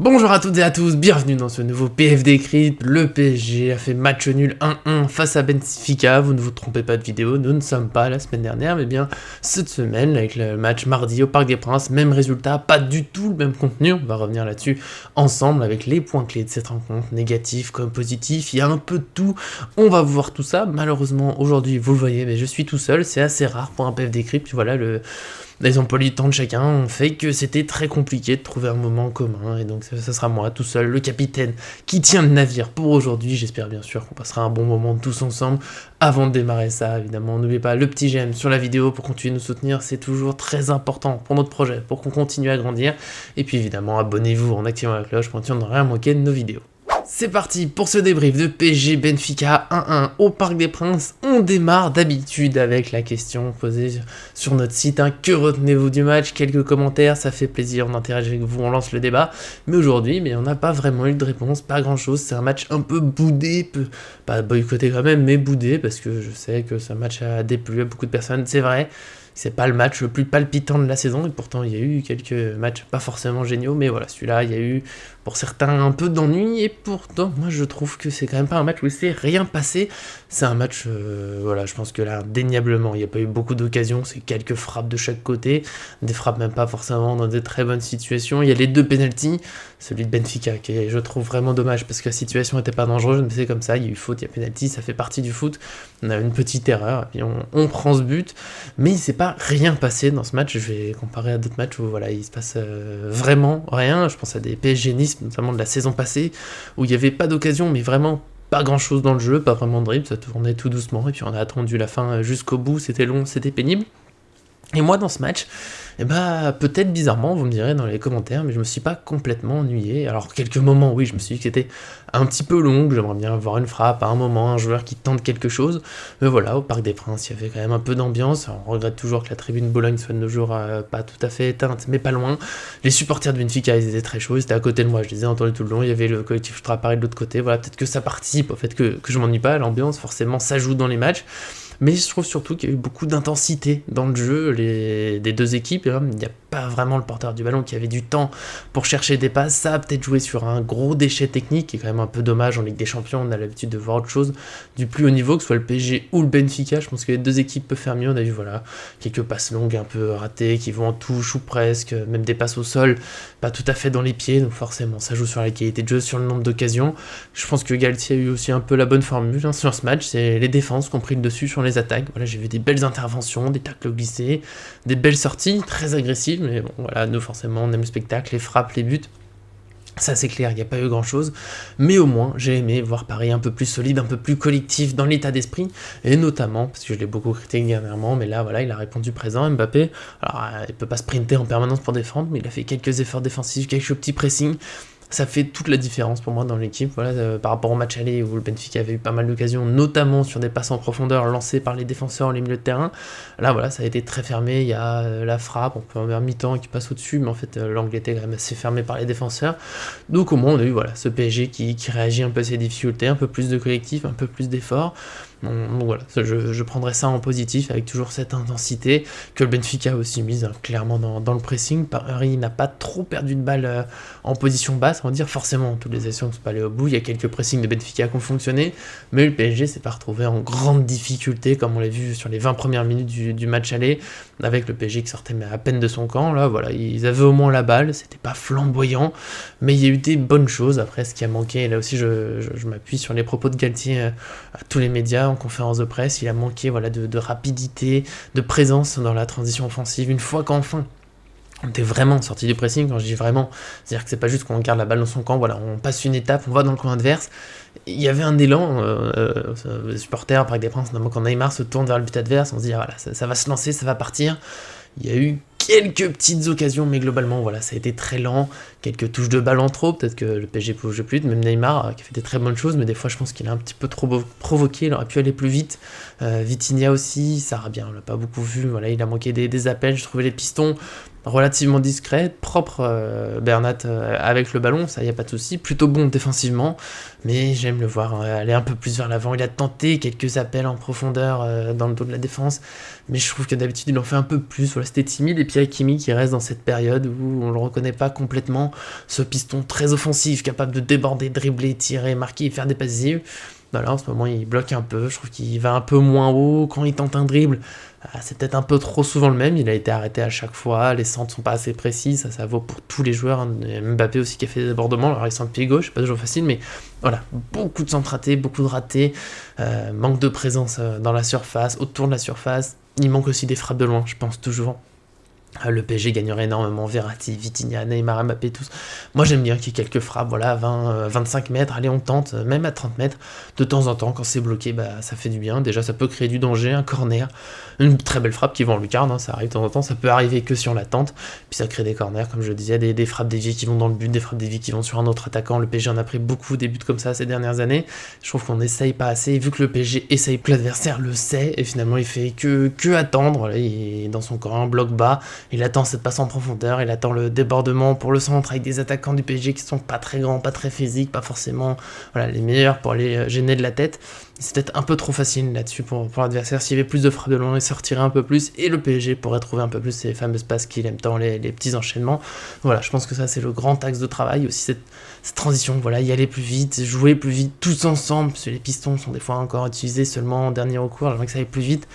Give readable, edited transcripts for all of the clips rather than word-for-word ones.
Bonjour à toutes et à tous, bienvenue dans ce nouveau PFD Crypt. Le PSG a fait match nul 1-1 face à Benfica. Vous ne vous trompez pas de vidéo, nous ne sommes pas la semaine dernière, mais bien cette semaine avec le match mardi au Parc des Princes. Même résultat, pas du tout le même contenu. On va revenir là-dessus ensemble avec les points clés de cette rencontre, négatifs comme positifs. Il y a un peu de tout, on va voir tout ça. Malheureusement aujourd'hui, vous le voyez, mais je suis tout seul, c'est assez rare pour un PFD Crypt. Voilà, les emplois du temps de chacun ont fait que c'était très compliqué de trouver un moment commun, et donc ça sera moi tout seul, le capitaine qui tient le navire pour aujourd'hui. J'espère bien sûr qu'on passera un bon moment tous ensemble. Avant de démarrer ça, évidemment, n'oubliez pas le petit j'aime sur la vidéo pour continuer de nous soutenir, c'est toujours très important pour notre projet, pour qu'on continue à grandir. Et puis évidemment, abonnez-vous en activant la cloche pour ne rien manquer de nos vidéos. C'est parti pour ce débrief de PSG Benfica 1-1 au Parc des Princes. On démarre d'habitude avec la question posée sur notre site. Que retenez-vous du match? Quelques commentaires, ça fait plaisir, on interagit avec vous, on lance le débat. Mais aujourd'hui, on n'a pas vraiment eu de réponse, pas grand-chose. C'est un match un peu boudé, pas boycotté quand même, mais boudé, parce que je sais que ce match a déplu à beaucoup de personnes, c'est vrai. C'est pas le match le plus palpitant de la saison, et pourtant il y a eu quelques matchs pas forcément géniaux, mais voilà, celui-là, il y a eu pour certains un peu d'ennui, et pourtant, moi je trouve que c'est quand même pas un match où il s'est rien passé. C'est un match, voilà, je pense que là, indéniablement, il n'y a pas eu beaucoup d'occasions, c'est quelques frappes de chaque côté, des frappes même pas forcément dans des très bonnes situations. Il y a les deux penalties, celui de Benfica, qui est, je trouve, vraiment dommage, parce que la situation n'était pas dangereuse, mais c'est comme ça, il y a eu faute, il y a penalty, ça fait partie du foot, on a une petite erreur, et puis on prend ce but, mais il s'est pas rien passé dans ce match. Je vais comparer à d'autres matchs où voilà, il se passe vraiment rien. Je pense à des PSG Nice, notamment de la saison passée, où il n'y avait pas d'occasion, mais vraiment pas grand chose dans le jeu, pas vraiment de dribble, ça tournait tout doucement, et puis on a attendu la fin jusqu'au bout, c'était long, c'était pénible. Et moi dans ce match, peut-être bizarrement, vous me direz dans les commentaires, mais je me suis pas complètement ennuyé. Alors quelques moments, oui, je me suis dit que c'était un petit peu long, que j'aimerais bien voir une frappe à un moment, un joueur qui tente quelque chose. Mais voilà, au Parc des Princes, il y avait quand même un peu d'ambiance. On regrette toujours que la tribune Bologne soit de nos jours pas tout à fait éteinte, mais pas loin. Les supporters de Benfica, ils étaient très chauds, ils étaient à côté de moi, je les ai entendus tout le long. Il y avait le collectif Ultra Paris de l'autre côté. Voilà, peut-être que ça participe au fait que je m'ennuie pas. L'ambiance, forcément, ça joue dans les matchs. Mais je trouve surtout qu'il y a eu beaucoup d'intensité dans le jeu des deux équipes. Il n'y a pas vraiment le porteur du ballon qui avait du temps pour chercher des passes. Ça a peut-être joué sur un gros déchet technique, qui est quand même un peu dommage en Ligue des Champions. On a l'habitude de voir autre chose du plus haut niveau, que ce soit le PSG ou le Benfica. Je pense que les deux équipes peuvent faire mieux. On a vu quelques passes longues un peu ratées, qui vont en touche ou presque, même des passes au sol, pas tout à fait dans les pieds. Donc forcément, ça joue sur la qualité de jeu, sur le nombre d'occasions. Je pense que Galtier a eu aussi un peu la bonne formule sur ce match. C'est les défenses qui ont pris le dessus sur les attaques. Voilà, j'ai vu des belles interventions, des tacles glissés, des belles sorties, très agressives, mais bon, voilà, nous forcément on aime le spectacle, les frappes, les buts. Ça c'est clair, il n'y a pas eu grand chose, mais au moins j'ai aimé voir Paris un peu plus solide, un peu plus collectif dans l'état d'esprit, et notamment, parce que je l'ai beaucoup critiqué dernièrement, mais là voilà, il a répondu présent, Mbappé. Alors il peut pas sprinter en permanence pour défendre, mais il a fait quelques efforts défensifs, quelques petits pressings. Ça fait toute la différence pour moi dans l'équipe, voilà, par rapport au match aller où le Benfica avait eu pas mal d'occasions, notamment sur des passes en profondeur lancées par les défenseurs, les milieux de terrain. Là voilà, ça a été très fermé, il y a la frappe, on peut en faire mi-temps qui passe au-dessus, mais en fait l'angle était quand même assez fermé par les défenseurs. Donc au moins on a eu ce PSG qui réagit un peu à ces difficultés, un peu plus de collectif, un peu plus d'efforts. Donc voilà, je prendrais ça en positif, avec toujours cette intensité que le Benfica a aussi mise clairement dans le pressing. Paris n'a pas trop perdu de balles en position basse, on va dire. Forcément, toutes les actions ne sont pas allées au bout, il y a quelques pressings de Benfica qui ont fonctionné, mais le PSG s'est pas retrouvé en grande difficulté, comme on l'a vu sur les 20 premières minutes du match aller, avec le PSG qui sortait à peine de son camp. Là voilà, ils avaient au moins la balle, c'était pas flamboyant, mais il y a eu des bonnes choses. Après, ce qui a manqué, et là aussi je m'appuie sur les propos de Galtier à tous les médias, en conférence de presse, il a manqué de rapidité, de présence dans la transition offensive. Une fois qu'enfin on était vraiment sorti du pressing, quand je dis vraiment, c'est-à-dire que c'est pas juste qu'on garde la balle dans son camp, voilà, on passe une étape, on va dans le camp adverse. Il y avait un élan, les supporters, Parc des Princes, notamment quand Neymar se tourne vers le but adverse, on se dit voilà, ça va se lancer, ça va partir. Il y a eu quelques petites occasions, mais globalement, voilà, ça a été très lent. Quelques touches de balle en trop, peut-être que le PSG peut jouer plus vite. Même Neymar, qui a fait des très bonnes choses, mais des fois, je pense qu'il a un petit peu trop provoqué. Il aurait pu aller plus vite. Vitinha aussi, Sarabia, on l'a pas beaucoup vu. Voilà, il a manqué des appels. Je trouvais les pistons relativement discret, propre Bernat avec le ballon, ça y a pas de souci, plutôt bon défensivement, mais j'aime le voir aller un peu plus vers l'avant. Il a tenté quelques appels en profondeur dans le dos de la défense, mais je trouve que d'habitude il en fait un peu plus. Voilà, c'était timide, et puis Hakimi qui reste dans cette période où on le reconnaît pas complètement, ce piston très offensif, capable de déborder, dribbler, tirer, marquer et faire des passes décisives. Voilà, en ce moment il bloque un peu, je trouve qu'il va un peu moins haut quand il tente un dribble. C'est peut-être un peu trop souvent le même, il a été arrêté à chaque fois, les centres sont pas assez précis, ça vaut pour tous les joueurs, hein. Mbappé aussi qui a fait des débordements, alors il centre pied gauche, c'est pas toujours facile, mais voilà, beaucoup de centres ratés, beaucoup de ratés, manque de présence dans la surface, autour de la surface, il manque aussi des frappes de loin, je pense toujours. Le PSG gagnerait énormément, Verratti, Vitinha, Neymar, Mbappé, tous. Moi j'aime bien qu'il y ait quelques frappes, voilà, à 20, 25 mètres, allez on tente, même à 30 mètres, de temps en temps, quand c'est bloqué, bah ça fait du bien. Déjà ça peut créer du danger, un corner, une très belle frappe qui va en lucarne, hein, ça arrive de temps en temps, ça peut arriver que si on la tente, puis ça crée des corners, comme je le disais, des frappes déviées qui vont dans le but, des frappes déviées qui vont sur un autre attaquant. Le PSG en a pris beaucoup des buts comme ça ces dernières années, je trouve qu'on essaye pas assez, vu que le PSG essaye, que l'adversaire le sait, et finalement il fait que attendre, voilà, il est dans son camp, bloc bas, il attend cette passe en profondeur, il attend le débordement pour le centre avec des attaquants du PSG qui sont pas très grands, pas très physiques, pas forcément voilà, les meilleurs pour aller gêner de la tête. C'est peut-être un peu trop facile là-dessus pour l'adversaire. S'il y avait plus de frappes de loin, il sortirait un peu plus et le PSG pourrait trouver un peu plus ces fameuses passes qu'il aime tant, les petits enchaînements. Voilà, je pense que ça c'est le grand axe de travail. Aussi cette transition, voilà, y aller plus vite, jouer plus vite tous ensemble, parce que les pistons sont des fois encore utilisés seulement en dernier recours, alors que ça aille plus vite.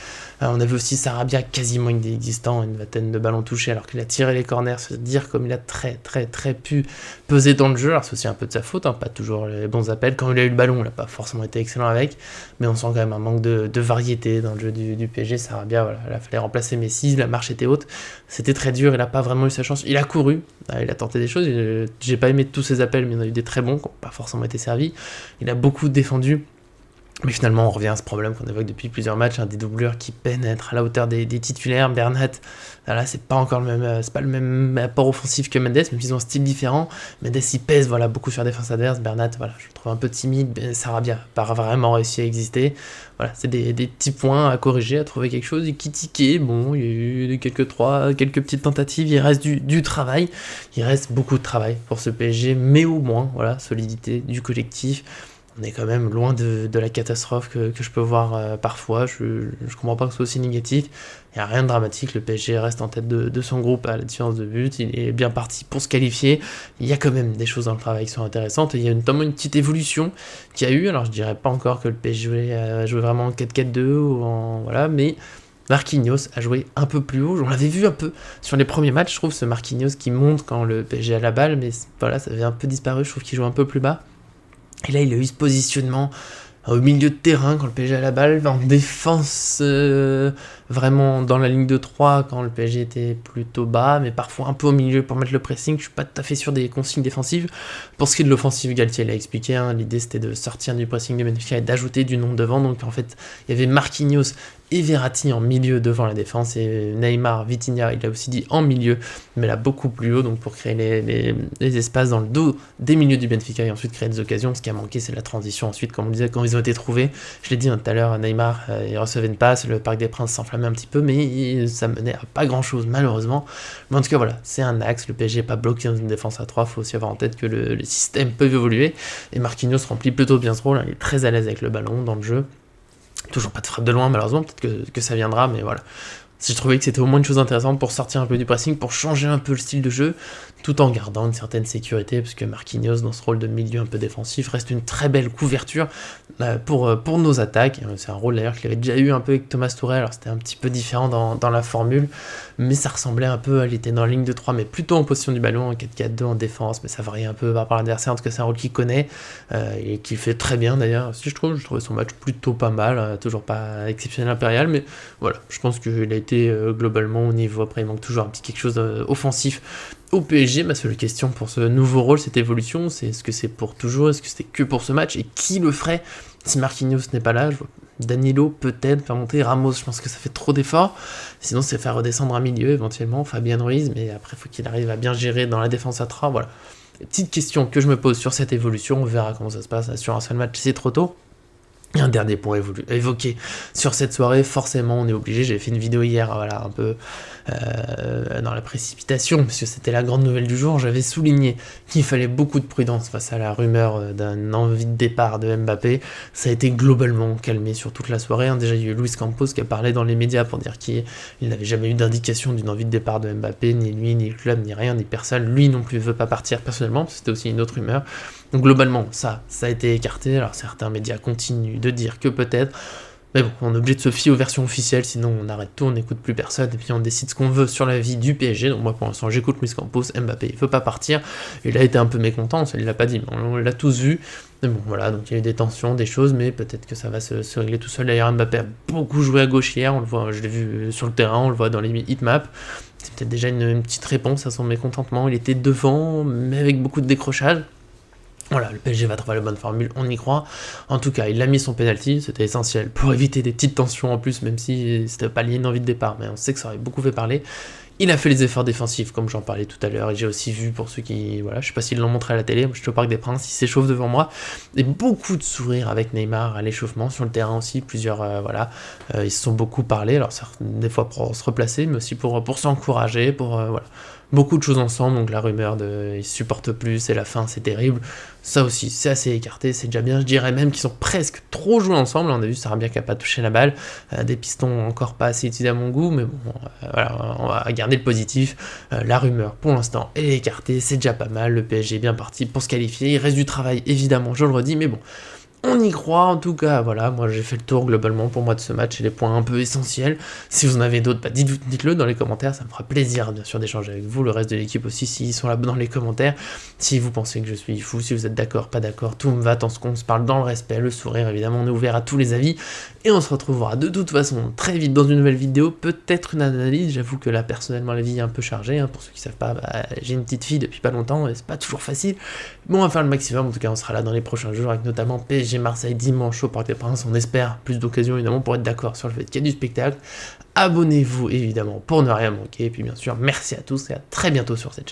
On a vu aussi Sarabia quasiment inexistant, une vingtaine de ballons touchés alors qu'il a tiré les corners, se dire comme il a très pu peser dans le jeu. Alors c'est aussi un peu de sa faute, hein, pas toujours les bons appels. Quand il a eu le ballon, il n'a pas forcément été excellent avec, mais on sent quand même un manque de variété dans le jeu du PSG. Sarabia, voilà, il fallait remplacer Messi, la marche était haute, c'était très dur, il n'a pas vraiment eu sa chance. Il a couru, il a tenté des choses, j'ai pas aimé tous ses appels, mais il y en a eu des très bons qui n'ont pas forcément été servis. Il a beaucoup défendu. Mais finalement, on revient à ce problème qu'on évoque depuis plusieurs matchs, hein, des doublures qui peinent à être à la hauteur des titulaires. Bernat, là, c'est pas encore le même, c'est pas le même apport offensif que Mendes, même s'ils ont un style différent. Mendes, il pèse, voilà, beaucoup sur la défense adverse. Bernat, voilà, je le trouve un peu timide. Sarabia n'a pas vraiment réussi à exister. Voilà, c'est des petits points à corriger, à trouver quelque chose. Et qui tiquait, bon, il y a eu quelques petites tentatives. Il reste du travail. Il reste beaucoup de travail pour ce PSG, mais au moins, voilà, solidité du collectif. On est quand même loin de la catastrophe que je peux voir parfois. Je comprends pas que ce soit aussi négatif. Il n'y a rien de dramatique. Le PSG reste en tête de son groupe à la différence de but. Il est bien parti pour se qualifier. Il y a quand même des choses dans le travail qui sont intéressantes. Et il y a notamment une petite évolution qu'il y a eu. Alors je dirais pas encore que le PSG a joué vraiment en 4-4-2 ou en voilà, mais Marquinhos a joué un peu plus haut. On l'avait vu un peu sur les premiers matchs. Je trouve ce Marquinhos qui monte quand le PSG a la balle, mais voilà, ça avait un peu disparu. Je trouve qu'il joue un peu plus bas. Et là, il a eu ce positionnement au milieu de terrain quand le PSG a la balle, en défense vraiment dans la ligne de 3 quand le PSG était plutôt bas, mais parfois un peu au milieu pour mettre le pressing. Je suis pas tout à fait sûr des consignes défensives. Pour ce qui est de l'offensive, Galtier l'a expliqué, hein, l'idée c'était de sortir du pressing de Benfica et d'ajouter du nombre devant. Donc en fait, il y avait Marquinhos et Verratti en milieu devant la défense, et Neymar, Vitinha, il a aussi dit en milieu, mais là beaucoup plus haut, donc pour créer les espaces dans le dos des milieux du Benfica et ensuite créer des occasions. Ce qui a manqué, c'est la transition ensuite, comme on disait, quand ils ont été trouvés. Je l'ai dit tout à l'heure, Neymar, il recevait une passe, le Parc des Princes s'enflammait un petit peu, mais ça menait à pas grand chose malheureusement. Mais en tout cas voilà, c'est un axe, le PSG n'est pas bloqué dans une défense à 3, il faut aussi avoir en tête que les systèmes peuvent évoluer, et Marquinhos remplit plutôt bien ce rôle, hein, il est très à l'aise avec le ballon dans le jeu. Toujours pas de frappe de loin malheureusement, peut-être que ça viendra, mais voilà. Si je trouvais que c'était au moins une chose intéressante pour sortir un peu du pressing, pour changer un peu le style de jeu, tout en gardant une certaine sécurité, parce que Marquinhos, dans ce rôle de milieu un peu défensif, reste une très belle couverture pour nos attaques. C'est un rôle d'ailleurs qu'il avait déjà eu un peu avec Thomas Tuchel, alors c'était un petit peu différent dans la formule, mais ça ressemblait un peu, il était dans la ligne de 3, mais plutôt en position du ballon, en 4-4-2 en défense, mais ça varie un peu par rapport à l'adversaire. En tout cas, c'est un rôle qu'il connaît, et qu'il fait très bien d'ailleurs. Si je trouvais son match plutôt pas mal, toujours pas exceptionnel impérial, mais voilà, je pense qu'il a été globalement au niveau. Après, il manque toujours un petit quelque chose offensif au PSG. Ma seule question pour ce nouveau rôle, cette évolution, c'est est-ce que c'est pour toujours, est-ce que c'était que pour ce match, et qui le ferait si Marquinhos n'est pas là? Je vois Danilo peut-être faire monter, Ramos, je pense que ça fait trop d'efforts, sinon c'est faire redescendre un milieu éventuellement, Fabien Ruiz, mais après il faut qu'il arrive à bien gérer dans la défense à 3, voilà. Petite question que je me pose sur cette évolution, on verra comment ça se passe sur un seul match, c'est trop tôt. Et un dernier point évoqué sur cette soirée, forcément on est obligé, j'ai fait une vidéo hier, voilà, un peu dans la précipitation, parce que c'était la grande nouvelle du jour, j'avais souligné qu'il fallait beaucoup de prudence face à la rumeur d'un envie de départ de Mbappé. Ça a été globalement calmé sur toute la soirée, hein. Déjà il y a eu Luis Campos qui a parlé dans les médias pour dire qu'il n'avait jamais eu d'indication d'une envie de départ de Mbappé, ni lui, ni le club, ni rien, ni personne. Lui non plus veut pas partir personnellement, c'était aussi une autre rumeur. Donc globalement, ça a été écarté. Alors certains médias continuent de dire que peut-être, mais bon, on est obligé de se fier aux versions officielles, sinon on arrête tout, on n'écoute plus personne, et puis on décide ce qu'on veut sur la vie du PSG. Donc moi pour l'instant j'écoute Luis Campos, Mbappé il veut pas partir, il a été un peu mécontent, ça il l'a pas dit, mais on l'a tous vu. Mais bon voilà, donc il y a eu des tensions, des choses, mais peut-être que ça va se régler tout seul. D'ailleurs Mbappé a beaucoup joué à gauche hier, on le voit, je l'ai vu sur le terrain, on le voit dans les heatmaps. C'est peut-être déjà une petite réponse à son mécontentement, il était devant, mais avec beaucoup de décrochage. Voilà, le PSG va trouver la bonne formule, on y croit. En tout cas, il a mis son penalty, c'était essentiel pour éviter des petites tensions en plus, même si c'était pas lié à une envie de départ, mais on sait que ça aurait beaucoup fait parler. Il a fait les efforts défensifs, comme j'en parlais tout à l'heure, et j'ai aussi vu, pour ceux qui... Voilà, je sais pas s'ils l'ont montré à la télé, moi je suis au Parc des Princes, il s'échauffe devant moi, et beaucoup de sourires avec Neymar à l'échauffement, sur le terrain aussi, plusieurs, voilà, ils se sont beaucoup parlé, alors des fois pour se replacer, mais aussi pour s'encourager, voilà. Beaucoup de choses ensemble, donc la rumeur de ils se supportent plus, c'est la fin, c'est terrible. Ça aussi, c'est assez écarté, c'est déjà bien. Je dirais même qu'ils sont presque trop joués ensemble. On a vu Sarabia qui n'a pas touché la balle, des pistons encore pas assez utilisés à mon goût, mais bon, voilà, on va garder le positif. La rumeur, pour l'instant, est écartée, c'est déjà pas mal. Le PSG est bien parti pour se qualifier. Il reste du travail, évidemment, je le redis, mais bon. On y croit, en tout cas, voilà, moi j'ai fait le tour globalement pour moi de ce match et les points un peu essentiels. Si vous en avez d'autres, bah dites-le dans les commentaires, ça me fera plaisir bien sûr d'échanger avec vous, le reste de l'équipe aussi, s'ils sont là dans les commentaires. Si vous pensez que je suis fou, si vous êtes d'accord, pas d'accord, tout me va, tant qu'on se parle dans le respect, le sourire, évidemment, on est ouvert à tous les avis. Et on se retrouvera de toute façon très vite dans une nouvelle vidéo, peut-être une analyse, j'avoue que là personnellement la vie est un peu chargée, hein, pour ceux qui savent pas, bah, j'ai une petite fille depuis pas longtemps et c'est pas toujours facile. Bon, on va faire le maximum, en tout cas on sera là dans les prochains jours avec notamment PSG Marseille dimanche au Parc des Princes, on espère plus d'occasions évidemment pour être d'accord sur le fait qu'il y a du spectacle. Abonnez-vous évidemment pour ne rien manquer, et puis bien sûr merci à tous et à très bientôt sur cette chaîne.